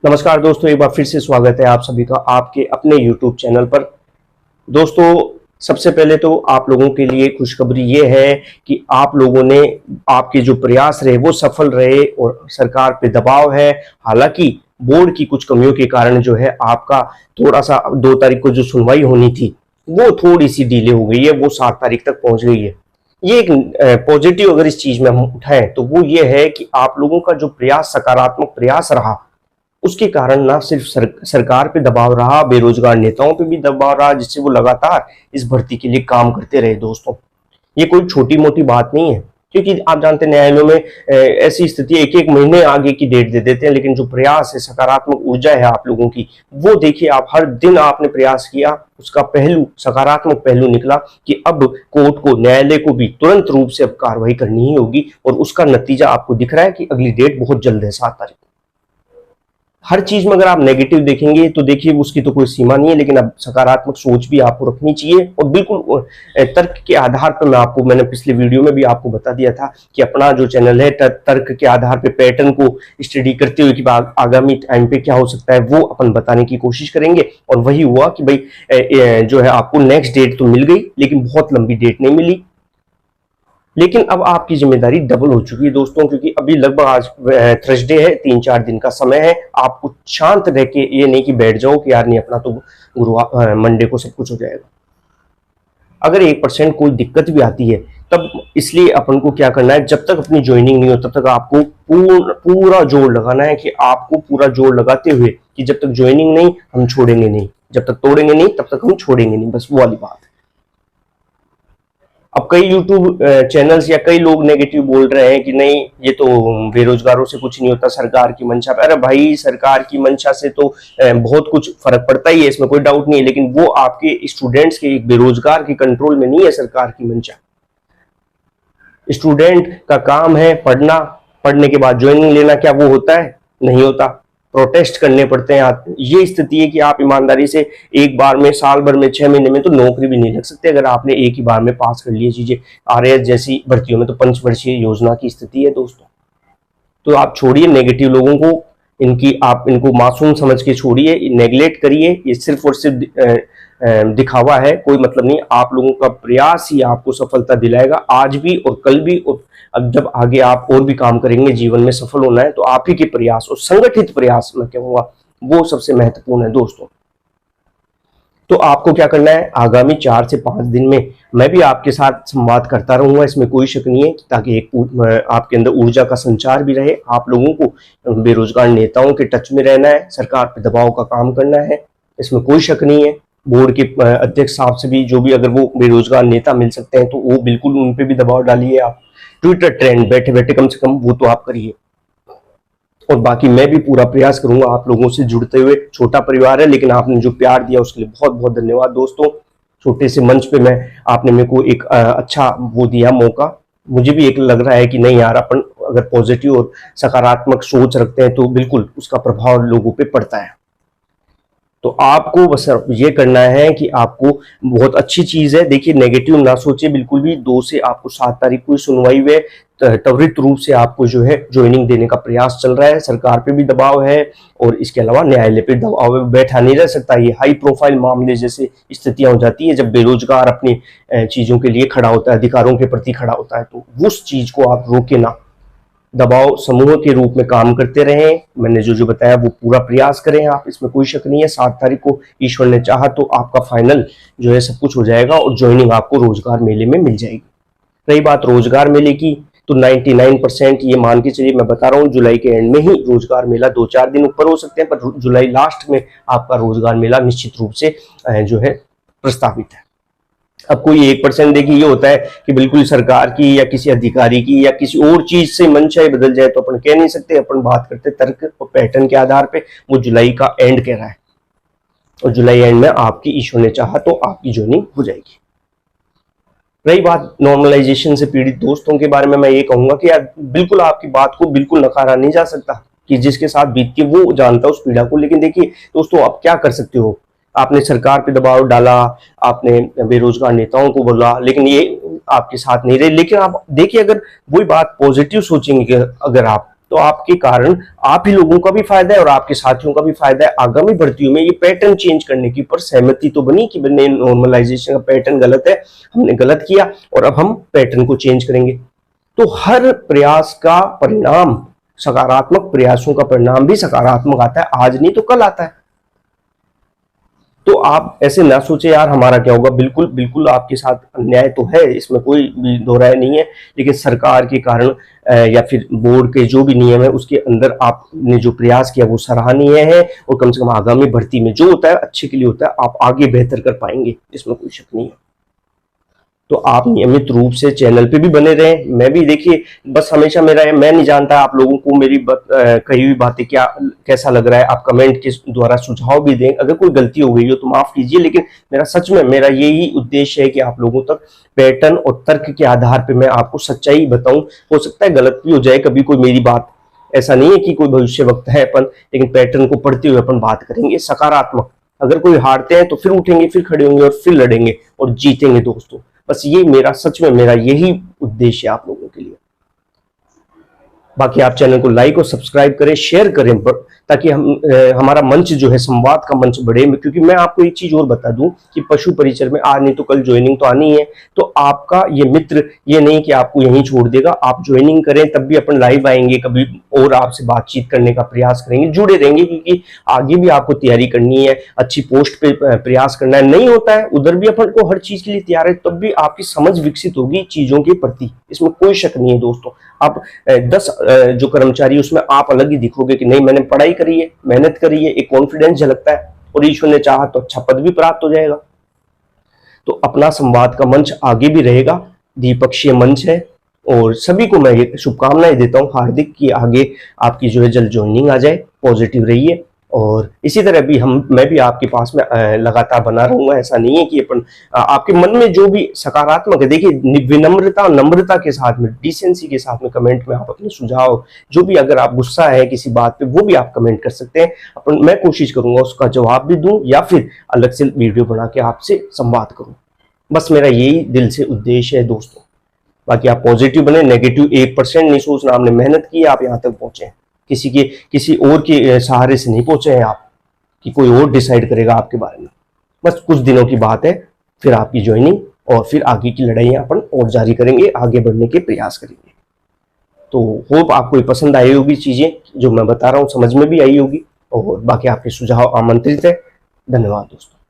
नमस्कार दोस्तों, एक बार फिर से स्वागत है आप सभी का आपके अपने YouTube चैनल पर। दोस्तों, सबसे पहले तो आप लोगों के लिए खुशखबरी ये है कि आप लोगों ने आपके जो प्रयास रहे वो सफल रहे और सरकार पे दबाव है। हालांकि बोर्ड की कुछ कमियों के कारण जो है आपका थोड़ा सा 2 तारीख को जो सुनवाई होनी थी वो थोड़ी सी डिले हो गई है, वो 7 तारीख तक पहुंच गई है। ये एक पॉजिटिव अगर इस चीज में हम उठाएं तो वो ये है कि आप लोगों का जो प्रयास, सकारात्मक प्रयास रहा, उसके कारण ना सिर्फ सरकार पे दबाव रहा, बेरोजगार नेताओं पे भी दबाव रहा, जिससे वो लगातार इस भर्ती के लिए काम करते रहे। दोस्तों, ये कोई छोटी मोटी बात नहीं है, क्योंकि आप जानते हैं न्यायालयों में ऐसी स्थिति एक एक महीने आगे की डेट दे देते हैं, लेकिन जो प्रयास है, सकारात्मक ऊर्जा है आप लोगों की, वो देखिए आप हर दिन आपने प्रयास किया, उसका पहलू, सकारात्मक पहलू निकला कि अब कोर्ट को, न्यायालय को भी तुरंत रूप से अब कार्रवाई करनी ही होगी, और उसका नतीजा आपको दिख रहा है कि अगली डेट बहुत जल्द है, 7 तारीख। हर चीज में अगर आप नेगेटिव देखेंगे तो देखिए उसकी तो कोई सीमा नहीं है, लेकिन अब सकारात्मक सोच भी आपको रखनी चाहिए। और बिल्कुल तर्क के आधार पर मैंने पिछले वीडियो में भी आपको बता दिया था कि अपना जो चैनल है तर्क के आधार पर पैटर्न को स्टडी करते हुए कि आगामी टाइम पे क्या हो सकता है वो अपन बताने की कोशिश करेंगे। और वही हुआ कि भाई जो है आपको नेक्स्ट डेट तो मिल गई, लेकिन बहुत लंबी डेट नहीं मिली। लेकिन अब आपकी जिम्मेदारी डबल हो चुकी है दोस्तों, क्योंकि अभी लगभग आज थर्सडे है, 3-4 दिन का समय है। आपको शांत रह के, ये नहीं कि बैठ जाओ कि यार नहीं अपना तो गुरुवार मंडे को सब कुछ हो जाएगा। अगर 1% कोई दिक्कत भी आती है तब इसलिए अपन को क्या करना है, जब तक अपनी ज्वाइनिंग नहीं हो तब तक आपको पूरा जोर लगाना है, कि आपको पूरा जोर लगाते हुए कि जब तक ज्वाइनिंग नहीं हम छोड़ेंगे नहीं, जब तक तोड़ेंगे नहीं तब तक हम छोड़ेंगे नहीं, बस वो वाली बात है। अब कई YouTube चैनल्स या कई लोग नेगेटिव बोल रहे हैं कि नहीं ये तो बेरोजगारों से कुछ नहीं होता, सरकार की मंशा पे। अरे भाई, सरकार की मंशा से तो बहुत कुछ फर्क पड़ता ही है, इसमें कोई डाउट नहीं है, लेकिन वो आपके स्टूडेंट्स के, एक बेरोजगार के कंट्रोल में नहीं है सरकार की मंशा। स्टूडेंट का काम है पढ़ना, पढ़ने के बाद ज्वाइनिंग लेना, क्या वो होता है? नहीं होता, प्रोटेस्ट करने पड़ते हैं। ये स्थिति है कि आप ईमानदारी से एक बार में, साल भर में, 6 महीने में तो नौकरी भी नहीं लग सकते अगर आपने एक ही बार में पास कर लिए चीजें। आरएएस जैसी भर्तियों में तो 5 वर्षीय योजना की स्थिति है दोस्तों। तो आप छोड़िए नेगेटिव लोगों को, आप इनको मासूम समझ के छोड़िए, नेगलेक्ट करिए। ये सिर्फ और सिर्फ दिखावा है, कोई मतलब नहीं। आप लोगों का प्रयास ही आपको सफलता दिलाएगा, आज भी और कल भी। और अब जब आगे आप और भी काम करेंगे, जीवन में सफल होना है, तो आप ही के प्रयास और संगठित प्रयास, मैं कहूंगा, वो सबसे महत्वपूर्ण है दोस्तों। तो आपको क्या करना है, आगामी 4 से 5 दिन में मैं भी आपके साथ संवाद करता रहूंगा, इसमें कोई शक नहीं है, ताकि आपके अंदर ऊर्जा का संचार भी रहे। आप लोगों को बेरोजगार नेताओं के टच में रहना है, सरकार पर दबाव का काम करना है, इसमें कोई शक नहीं है। बोर्ड के अध्यक्ष साहब से भी, जो भी अगर वो बेरोजगार नेता मिल सकते हैं तो वो बिल्कुल उन पे भी दबाव डालिए। आप ट्विटर ट्रेंड बैठे बैठे कम से कम वो तो आप करिए। और बाकी मैं भी पूरा प्रयास करूंगा आप लोगों से जुड़ते हुए। छोटा परिवार है, लेकिन आपने जो प्यार दिया उसके लिए बहुत बहुत धन्यवाद दोस्तों। छोटे से मंच पे आपने मेरे को एक अच्छा वो दिया मौका। मुझे भी एक लग रहा है कि नहीं यार, अपन अगर पॉजिटिव और सकारात्मक सोच रखते हैं तो बिल्कुल उसका प्रभाव लोगों पे पड़ता है। तो आपको बस ये करना है कि आपको, बहुत अच्छी चीज है, देखिए नेगेटिव ना सोचिए बिल्कुल भी। 2 से आपको 7 तारीख को सुनवाई हुई, त्वरित रूप से आपको जो है ज्वाइनिंग देने का प्रयास चल रहा है। सरकार पे भी दबाव है और इसके अलावा न्यायालय पे दबाव है। बैठा नहीं रह सकता, ये हाई प्रोफाइल मामले जैसे स्थितियां हो जाती है जब बेरोजगार अपनी चीजों के लिए खड़ा होता है, अधिकारों के प्रति खड़ा होता है, तो उस चीज को आप रोके ना, दबाव समूह के रूप में काम करते रहें। मैंने जो बताया वो पूरा प्रयास करें आप, इसमें कोई शक नहीं है। 7 तारीख को ईश्वर ने चाहा तो आपका फाइनल जो है सब कुछ हो जाएगा और ज्वाइनिंग आपको रोजगार मेले में मिल जाएगी। रही बात रोजगार मेले की, तो 99% ये मान के चलिए, मैं बता रहा हूँ, जुलाई के एंड में ही रोजगार मेला, 2-4 दिन ऊपर हो सकते हैं, पर जुलाई लास्ट में आपका रोजगार मेला निश्चित रूप से जो है प्रस्तावित है। अब कोई 1% देखिए, ये होता है कि बिल्कुल सरकार की या किसी अधिकारी की या किसी और चीज से मंशा बदल जाए, तो अपन कह नहीं सकते। अपन बात करते तर्क और पैटर्न के आधार पे। वो जुलाई का एंड कह रहा है और जुलाई एंड में आपकी, ईश्वर ने चाहा तो आपकी ज्वाइनिंग हो जाएगी। रही बात नॉर्मलाइजेशन से पीड़ित दोस्तों के बारे में, मैं ये कहूंगा कि यार बिल्कुल आपकी बात को बिल्कुल नकारा नहीं जा सकता, कि जिसके साथ बीतती है वो जानता है उस पीड़ा को। लेकिन देखिए दोस्तों, आप क्या कर सकते हो, आपने सरकार पे दबाव डाला, आपने बेरोजगार नेताओं को बोला, लेकिन ये आपके साथ नहीं रहे। लेकिन आप देखिए, अगर वही बात पॉजिटिव सोचेंगे, अगर आप तो आपके कारण आप ही लोगों का भी फायदा है और आपके साथियों का भी फायदा है। आगामी भर्तियों में ये पैटर्न चेंज करने की पर सहमति तो बनी कि नॉर्मलाइजेशन का पैटर्न गलत है, हमने गलत किया और अब हम पैटर्न को चेंज करेंगे। तो हर प्रयास का परिणाम, सकारात्मक प्रयासों का परिणाम भी सकारात्मक आता है, आज नहीं तो कल आता है। तो आप ऐसे ना सोचे यार हमारा क्या होगा, बिल्कुल बिल्कुल आपके साथ अन्याय तो है, इसमें कोई भी दो राय नहीं है, लेकिन सरकार के कारण या फिर बोर्ड के जो भी नियम है उसके अंदर आपने जो प्रयास किया वो सराहनीय है और कम से कम आगामी भर्ती में जो होता है अच्छे के लिए होता है, आप आगे बेहतर कर पाएंगे, इसमें कोई शक नहीं है। तो आप नियमित रूप से चैनल पे भी बने रहें। मैं भी देखिए बस हमेशा मेरा, मैं नहीं जानता आप लोगों को मेरी कही हुई बातें क्या कैसा लग रहा है, आप कमेंट के द्वारा सुझाव भी दें, अगर कोई गलती हो गई हो तो माफ कीजिए, लेकिन मेरा सच में मेरा यही उद्देश्य है कि आप लोगों तक पैटर्न और तर्क के आधार पर मैं आपको सच्चाई बताऊं। हो सकता है गलत भी हो जाए कभी कोई मेरी बात, ऐसा नहीं है कि कोई भविष्य वक्त है अपन, लेकिन पैटर्न को पढ़ते हुए अपन बात करेंगे सकारात्मक। अगर कोई हारते हैं तो फिर उठेंगे, फिर खड़े होंगे और फिर लड़ेंगे और जीतेंगे दोस्तों। बस ये मेरा सच में मेरा यही उद्देश्य है आप लोगों के लिए। बाकी आप चैनल को लाइक और सब्सक्राइब करें, शेयर करें, ताकि हमारा मंच जो है संवाद का मंच बढ़े। क्योंकि मैं आपको एक चीज और बता दूं कि पशु परिचर में आज नहीं तो कल ज्वाइनिंग तो आनी है, तो आपका ये मित्र ये नहीं कि आपको यहीं छोड़ देगा, आप ज्वाइनिंग करें तब भी अपन लाइव आएंगे कभी और आपसे बातचीत करने का प्रयास करेंगे, जुड़े रहेंगे, क्योंकि आगे भी आपको तैयारी करनी है, अच्छी पोस्ट पे प्रयास करना है। नहीं होता है उधर भी अपन को हर चीज के लिए तैयार है, तब भी आपकी समझ विकसित होगी चीजों के प्रति, इसमें कोई शक नहीं है दोस्तों। आप 10 जो कर्मचारी उसमें आप अलग ही दिखोगे कि नहीं मैंने पढ़ाई करी है, मेहनत करी है, एक कॉन्फिडेंस झलकता है और ईश्वर ने चाहा तो अच्छा पद भी प्राप्त हो जाएगा। तो अपना संवाद का मंच आगे भी रहेगा, द्विपक्षीय मंच है और सभी को मैं ये शुभकामनाएं देता हूं हार्दिक कि आगे आपकी जो है जल्द ज्वाइनिंग आ जाए, पॉजिटिव रहिए और इसी तरह भी मैं भी आपके पास में लगातार बना रहूंगा। ऐसा नहीं है कि अपन आपके मन में जो भी सकारात्मक है, देखिए विनम्रता नम्रता के साथ में, डिसेंसी के साथ में कमेंट में आप अपने सुझाव, जो भी अगर आप गुस्सा है किसी बात पे वो भी आप कमेंट कर सकते हैं। मैं कोशिश करूंगा उसका जवाब भी दूं या फिर अलग से वीडियो बना के आपसे संवाद करूं। बस मेरा यही दिल से उद्देश्य है दोस्तों। बाकी आप पॉजिटिव बने, नेगेटिव 1% नहीं सोचना। आपने मेहनत की, आप यहाँ तक पहुंचे, किसी और के सहारे से नहीं पहुंचे हैं आप कि कोई और डिसाइड करेगा आपके बारे में। बस कुछ दिनों की बात है, फिर आपकी ज्वाइनिंग और फिर आगे की लड़ाइयां अपन और जारी करेंगे, आगे बढ़ने के प्रयास करेंगे। तो होप आपको ये पसंद आई होगी, चीजें जो मैं बता रहा हूँ समझ में भी आई होगी और बाकी आपके सुझाव आमंत्रित है। धन्यवाद दोस्तों।